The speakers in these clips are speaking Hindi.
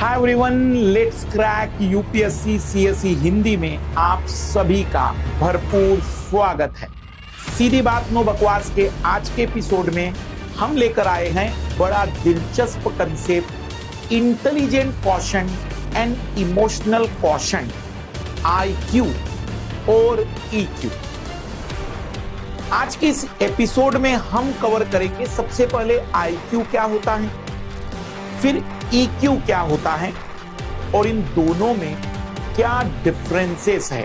Hi everyone, let's crack UPSC CSE Hindi में आप सभी का भरपूर स्वागत है। सीधी बात नो बकवास के आज के एपिसोड में हम लेकर आए हैं बड़ा दिलचस्प concept, intelligent quotient and emotional quotient, IQ और ईक्यू। आज के इस एपिसोड में हम कवर करेंगे सबसे पहले आईक्यू क्या होता है, फिर ईक्यू क्या होता है और इन दोनों में क्या डिफरेंसेस है,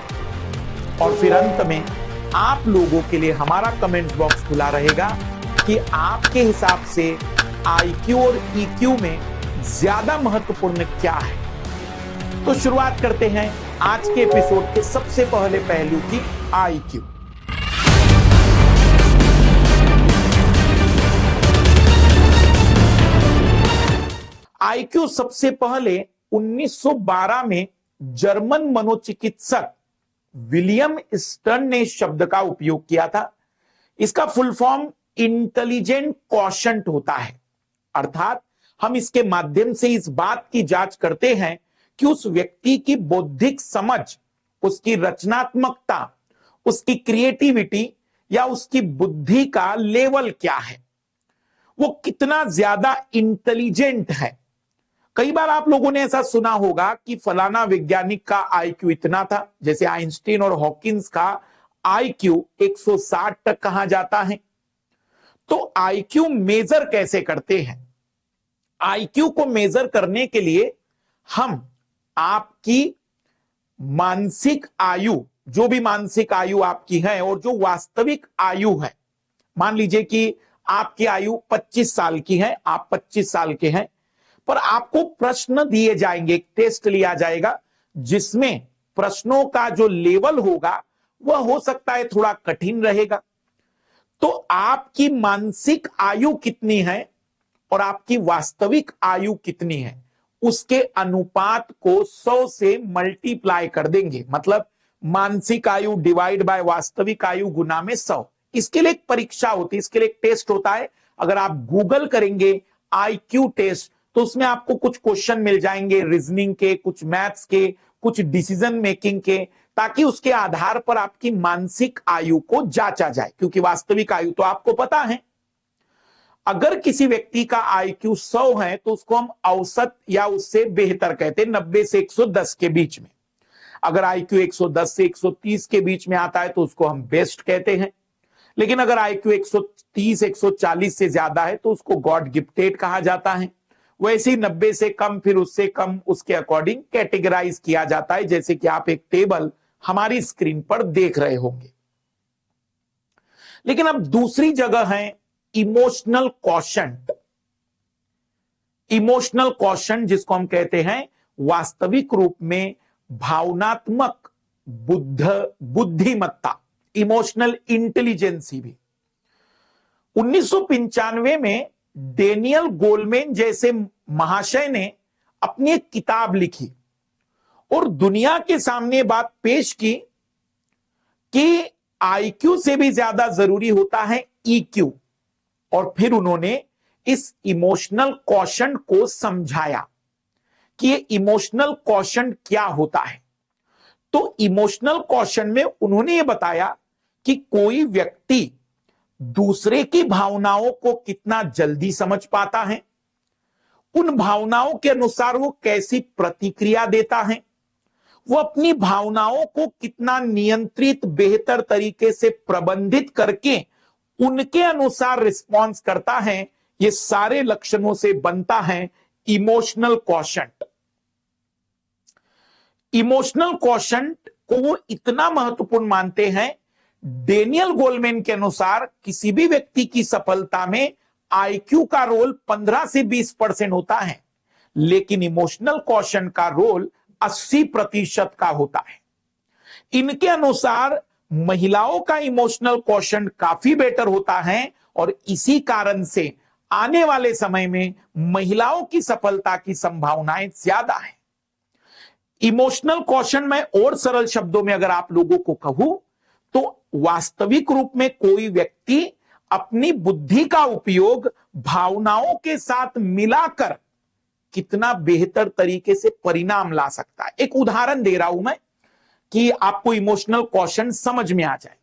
और फिर अंत में आप लोगों के लिए हमारा कमेंट बॉक्स खुला रहेगा कि आपके हिसाब से आईक्यू और ईक्यू में ज्यादा महत्वपूर्ण क्या है। तो शुरुआत करते हैं आज के एपिसोड के सबसे पहले पहलू की, आईक्यू। आईक्यू सबसे पहले 1912 में जर्मन मनोचिकित्सक विलियम स्टर्न ने इस शब्द का उपयोग किया था। इसका फुल फॉर्म इंटेलिजेंट क्वोशंट होता है, अर्थात हम इसके माध्यम से इस बात की जांच करते हैं कि उस व्यक्ति की बौद्धिक समझ, उसकी रचनात्मकता, उसकी क्रिएटिविटी या उसकी बुद्धि का लेवल क्या है, वो कितना ज्यादा इंटेलिजेंट है। कई बार आप लोगों ने ऐसा सुना होगा कि फलाना वैज्ञानिक का आईक्यू इतना था, जैसे आइंस्टीन और हॉकिंस का आईक्यू 160 तक कहा जाता है। तो आईक्यू मेजर कैसे करते हैं? आईक्यू को मेजर करने के लिए हम आपकी मानसिक आयु, जो भी मानसिक आयु आपकी है और जो वास्तविक आयु है, मान लीजिए कि आपकी आयु 25 साल की है, आप 25 साल के हैं, पर आपको प्रश्न दिए जाएंगे, एक टेस्ट लिया जाएगा जिसमें प्रश्नों का जो लेवल होगा वह हो सकता है थोड़ा कठिन रहेगा। तो आपकी मानसिक आयु कितनी है और आपकी वास्तविक आयु कितनी है, उसके अनुपात को 100 से मल्टीप्लाई कर देंगे, मतलब मानसिक आयु डिवाइड बाय वास्तविक आयु गुना में 100। इसके लिए एक परीक्षा होती है, इसके लिए एक टेस्ट होता है। अगर आप गूगल करेंगे आईक्यू टेस्ट तो उसमें आपको कुछ क्वेश्चन मिल जाएंगे, रीजनिंग के, कुछ मैथ्स के, कुछ डिसीजन मेकिंग के, ताकि उसके आधार पर आपकी मानसिक आयु को जांचा जाए, क्योंकि वास्तविक आयु तो आपको पता है। अगर किसी व्यक्ति का आईक्यू 100 है तो उसको हम औसत या उससे बेहतर कहते हैं, 90 से 110 के बीच में। अगर आईक्यू 110 से 130 के बीच में आता है तो उसको हम बेस्ट कहते हैं। लेकिन अगर आईक्यू 130 140 से ज्यादा है तो उसको गॉड गिफ्टेड कहा जाता है। वैसे ही 90 से कम, फिर उससे कम, उसके अकॉर्डिंग कैटेगराइज किया जाता है, जैसे कि आप एक टेबल हमारी स्क्रीन पर देख रहे होंगे। लेकिन अब दूसरी जगह है इमोशनल क्वोशंट। इमोशनल क्वोशंट जिसको हम कहते हैं वास्तविक रूप में भावनात्मक बुद्धिमत्ता, इमोशनल इंटेलिजेंसी भी। 1995 में डेनियल गोलमैन जैसे महाशय ने अपनी एक किताब लिखी और दुनिया के सामने बात पेश की कि आईक्यू से भी ज्यादा जरूरी होता है ईक्यू, और फिर उन्होंने इस इमोशनल क्वोशंट को समझाया कि ये इमोशनल क्वोशंट क्या होता है। तो इमोशनल क्वोशंट में उन्होंने ये बताया कि कोई व्यक्ति दूसरे की भावनाओं को कितना जल्दी समझ पाता है, उन भावनाओं के अनुसार वो कैसी प्रतिक्रिया देता है, वो अपनी भावनाओं को कितना नियंत्रित, बेहतर तरीके से प्रबंधित करके उनके अनुसार रिस्पॉन्स करता है, ये सारे लक्षणों से बनता है इमोशनल क्वोशंट। इमोशनल क्वोशंट को वो इतना महत्वपूर्ण मानते हैं, डेनियल गोलमैन के अनुसार किसी भी व्यक्ति की सफलता में आईक्यू का रोल 15 से 20% होता है, लेकिन इमोशनल क्वोशंट का रोल 80% का होता है। इनके अनुसार महिलाओं का इमोशनल क्वोशंट काफी बेटर होता है और इसी कारण से आने वाले समय में महिलाओं की सफलता की संभावनाएं ज्यादा है। इमोशनल क्वोशंट में और सरल शब्दों में अगर आप लोगों को कहूं तो वास्तविक रूप में कोई व्यक्ति अपनी बुद्धि का उपयोग भावनाओं के साथ मिलाकर कितना बेहतर तरीके से परिणाम ला सकता है। एक उदाहरण दे रहा हूं मैं कि आपको इमोशनल क्वेश्चन समझ में आ जाए।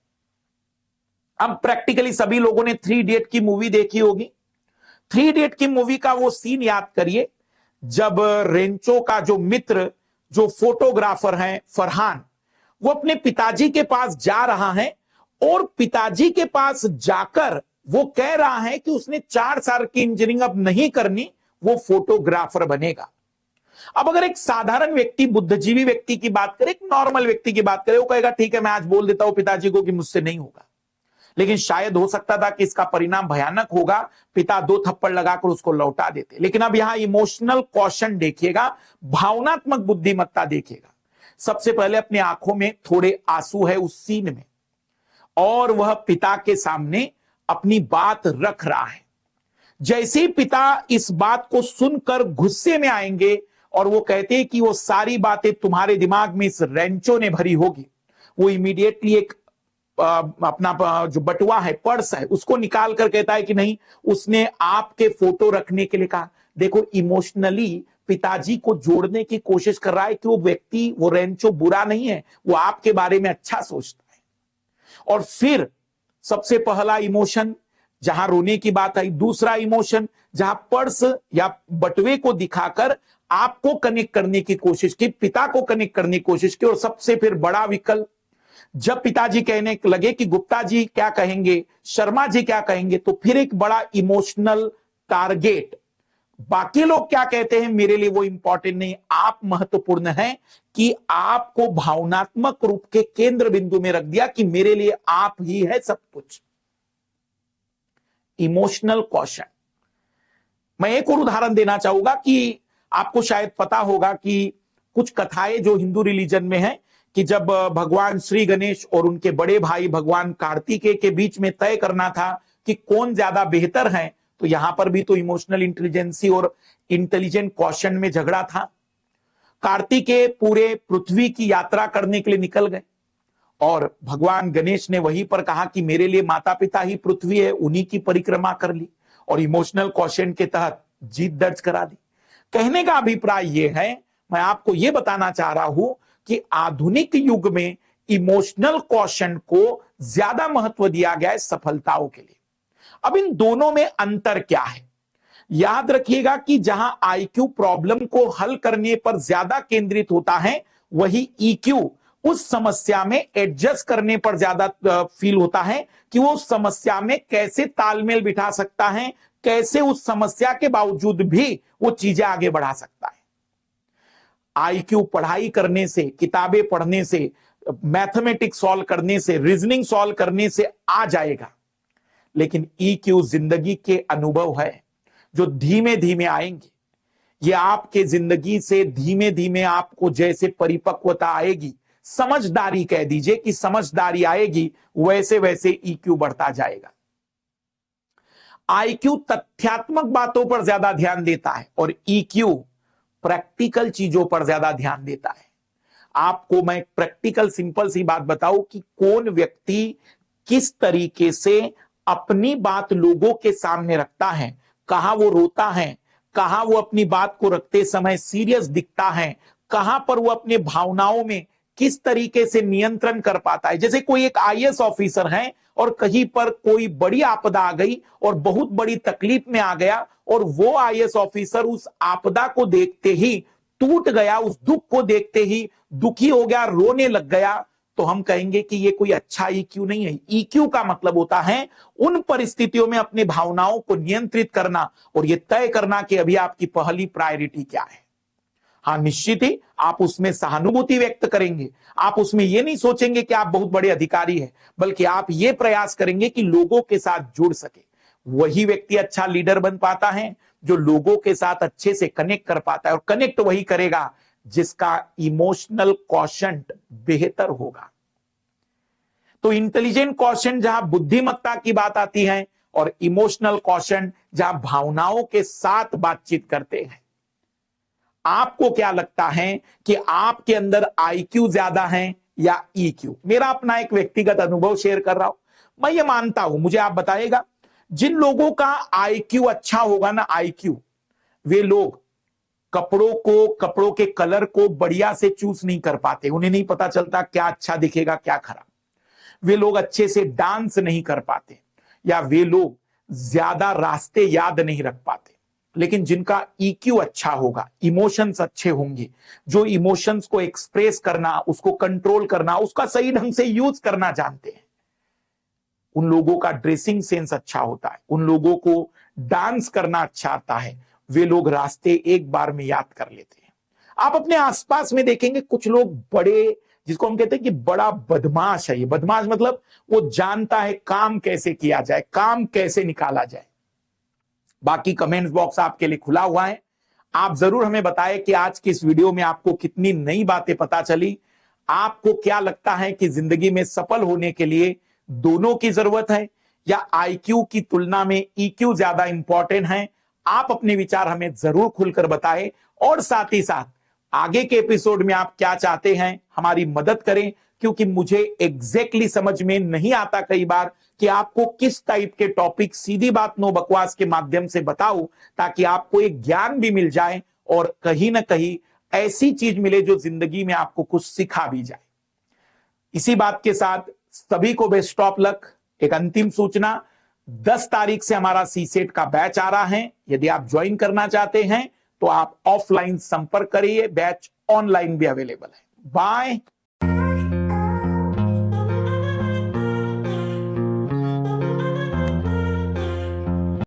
अब प्रैक्टिकली सभी लोगों ने 3 इडियट की मूवी देखी होगी। 3 इडियट की मूवी का वो सीन याद करिए जब रेंचो का जो मित्र, जो फोटोग्राफर है फरहान, वो अपने पिताजी के पास जा रहा है और पिताजी के पास जाकर वो कह रहा है कि उसने 4 साल की इंजीनियरिंग अब नहीं करनी, वो फोटोग्राफर बनेगा। अब अगर एक साधारण व्यक्ति, बुद्धिजीवी व्यक्ति की बात करे, एक नॉर्मल व्यक्ति की बात करे, वो कहेगा ठीक है मैं आज बोल देता हूं पिताजी को कि मुझसे नहीं होगा। लेकिन शायद हो सकता था कि इसका परिणाम भयानक होगा, पिता 2 थप्पड़ लगाकर उसको लौटा देते। लेकिन अब यहां इमोशनल क्वेश्चन देखिएगा, भावनात्मक बुद्धिमत्ता देखिएगा। सबसे पहले अपने आंखों में थोड़े आंसू है उस सीन में, और वह पिता के सामने अपनी बात रख रहा है। जैसे ही पिता इस बात को सुनकर गुस्से में आएंगे और वो कहते हैं कि वो सारी बातें तुम्हारे दिमाग में इस रेंचो ने भरी होगी, वो इमीडिएटली एक अपना जो बटुआ है, पर्स है, उसको निकाल कर कहता है कि नहीं, उसने आपके फोटो रखने के लिए कहा। देखो, इमोशनली पिताजी को जोड़ने की कोशिश कर रहा है कि वो व्यक्ति, वो रेंचो बुरा नहीं है, वो आपके बारे में अच्छा सोचता है। और फिर सबसे पहला इमोशन जहां रोने की बात आई, दूसरा इमोशन जहां पर्स या बटुए को दिखाकर आपको कनेक्ट करने की कोशिश की, पिता को कनेक्ट करने की कोशिश की, और सबसे फिर बड़ा विकल्प जब पिताजी कहने लगे कि गुप्ता जी क्या कहेंगे, शर्मा जी क्या कहेंगे, तो फिर एक बड़ा इमोशनल टारगेट, बाकी लोग क्या कहते हैं मेरे लिए वो इंपॉर्टेंट नहीं, आप महत्वपूर्ण हैं, कि आपको भावनात्मक रूप के केंद्र बिंदु में रख दिया कि मेरे लिए आप ही है सब कुछ। Emotional question. मैं एक और उदाहरण देना चाहूंगा कि आपको शायद पता होगा कि कुछ कथाएं जो हिंदू रिलीजन में है कि जब भगवान श्री गणेश और उनके बड़े भाई भगवान कार्तिकेय के बीच में तय करना था कि कौन ज्यादा बेहतर है, तो यहां पर भी तो इमोशनल इंटेलिजेंसी और इंटेलिजेंट क्वेश्चन में झगड़ा था। कार्तिकेय पूरे पृथ्वी की यात्रा करने के लिए निकल गए और भगवान गणेश ने वहीं पर कहा कि मेरे लिए माता पिता ही पृथ्वी है, उन्हीं की परिक्रमा कर ली, और इमोशनल क्वेश्चन के तहत जीत दर्ज करा दी। कहने का अभिप्राय यह है, मैं आपको यह बताना चाह रहा हूं कि आधुनिक युग में इमोशनल क्वेश्चन को ज्यादा महत्व दिया गया है सफलताओं के लिए। अब इन दोनों में अंतर क्या है? याद रखिएगा कि जहां आईक्यू प्रॉब्लम को हल करने पर ज्यादा केंद्रित होता है, वही ईक्यू उस समस्या में एडजस्ट करने पर ज्यादा फील होता है कि वो उस समस्या में कैसे तालमेल बिठा सकता है, कैसे उस समस्या के बावजूद भी वो चीजें आगे बढ़ा सकता है। आईक्यू पढ़ाई करने से, किताबें पढ़ने से, मैथमेटिक्स सॉल्व करने से, रीजनिंग सॉल्व करने से आ जाएगा, लेकिन ईक्यू जिंदगी के अनुभव है जो धीमे धीमे आएंगे। ये आपके जिंदगी से धीमे धीमे आपको जैसे परिपक्वता आएगी, समझदारी कह दीजिए कि समझदारी आएगी, वैसे वैसे ईक्यू बढ़ता जाएगा। आईक्यू तथ्यात्मक बातों पर ज्यादा ध्यान देता है और ईक्यू प्रैक्टिकल चीजों पर ज्यादा ध्यान देता है। आपको मैं प्रैक्टिकल सिंपल सी बात बताऊं कि कौन व्यक्ति किस तरीके से अपनी बात लोगों के सामने रखता है, कहां वो रोता है, कहां वो अपनी बात को रखते समय सीरियस दिखता है, कहां पर वो अपने भावनाओं में किस तरीके से नियंत्रण कर पाता है। जैसे कोई एक आईएएस ऑफिसर है और कहीं पर कोई बड़ी आपदा आ गई और बहुत बड़ी तकलीफ में आ गया, और वो आईएएस ऑफिसर उस आपदा को देखते ही टूट गया, उस दुख को देखते ही दुखी हो गया, रोने लग गया, तो हम कहेंगे कि ये कोई अच्छा ईक्यू नहीं है। ईक्यू का मतलब होता है उन परिस्थितियों में अपने भावनाओं को नियंत्रित करना और ये तय करना कि अभी आपकी पहली प्रायोरिटी क्या है। हाँ, निश्चित ही आप उसमें सहानुभूति व्यक्त करेंगे, आप उसमें ये नहीं सोचेंगे कि आप बहुत बड़े अधिकारी हैं, बल्कि आप ये प्रयास करेंगे कि लोगों के साथ जुड़ सके। वही व्यक्ति अच्छा लीडर बन पाता है जो लोगों के साथ अच्छे से कनेक्ट कर पाता है, और कनेक्ट वही करेगा जिसका इमोशनल क्वोशंट बेहतर होगा। तो इंटेलिजेंट क्वोशंट जहां बुद्धिमत्ता की बात आती है और इमोशनल क्वोशंट जहां भावनाओं के साथ बातचीत करते हैं। आपको क्या लगता है कि आपके अंदर आईक्यू ज्यादा है या ईक्यू? मेरा अपना एक व्यक्तिगत अनुभव शेयर कर रहा हूं। मैं ये मानता हूं, मुझे आप बताइएगा, जिन लोगों का आईक्यू अच्छा होगा ना, आईक्यू, वे लोग कपड़ों के कलर को बढ़िया से चूज नहीं कर पाते, उन्हें नहीं पता चलता क्या अच्छा दिखेगा क्या खराब। वे लोग अच्छे से डांस नहीं कर पाते, या वे लोग ज्यादा रास्ते याद नहीं रख पाते। लेकिन जिनका ईक्यू अच्छा होगा, इमोशंस अच्छे होंगे, जो इमोशंस को एक्सप्रेस करना, उसको कंट्रोल करना, उसका सही ढंग से यूज करना जानते हैं, उन लोगों का ड्रेसिंग सेंस अच्छा होता है, उन लोगों को डांस करना अच्छा आता है, वे लोग रास्ते एक बार में याद कर लेते हैं। आप अपने आसपास में देखेंगे कुछ लोग बड़े, जिसको हम कहते हैं कि बड़ा बदमाश है। ये बदमाश मतलब वो जानता है काम कैसे किया जाए, काम कैसे निकाला जाए। बाकी कमेंट्स बॉक्स आपके लिए खुला हुआ है, आप जरूर हमें बताएं कि आज की इस वीडियो में आपको कितनी नई बातें पता चली। आपको क्या लगता है कि जिंदगी में सफल होने के लिए दोनों की जरूरत है, या आईक्यू की तुलना में ईक्यू ज्यादा इंपॉर्टेंट है? आप अपने विचार हमें जरूर खुलकर बताएं, और साथ ही साथ आगे के एपिसोड में आप क्या चाहते हैं हमारी मदद करें, क्योंकि मुझे एग्जैक्टली समझ में नहीं आता कई बार कि आपको किस टाइप के टॉपिक सीधी बात नो बकवास के माध्यम से बताऊं, ताकि आपको एक ज्ञान भी मिल जाए और कहीं ना कहीं ऐसी चीज मिले जो जिंदगी में आपको कुछ सिखा भी जाए। इसी बात के साथ सभी को बेस्ट ऑफ लक। एक अंतिम सूचना, 10 तारीख से हमारा सीसेट का बैच आ रहा है। यदि आप ज्वाइन करना चाहते हैं तो आप ऑफलाइन संपर्क करिए, बैच ऑनलाइन भी अवेलेबल है। बाय।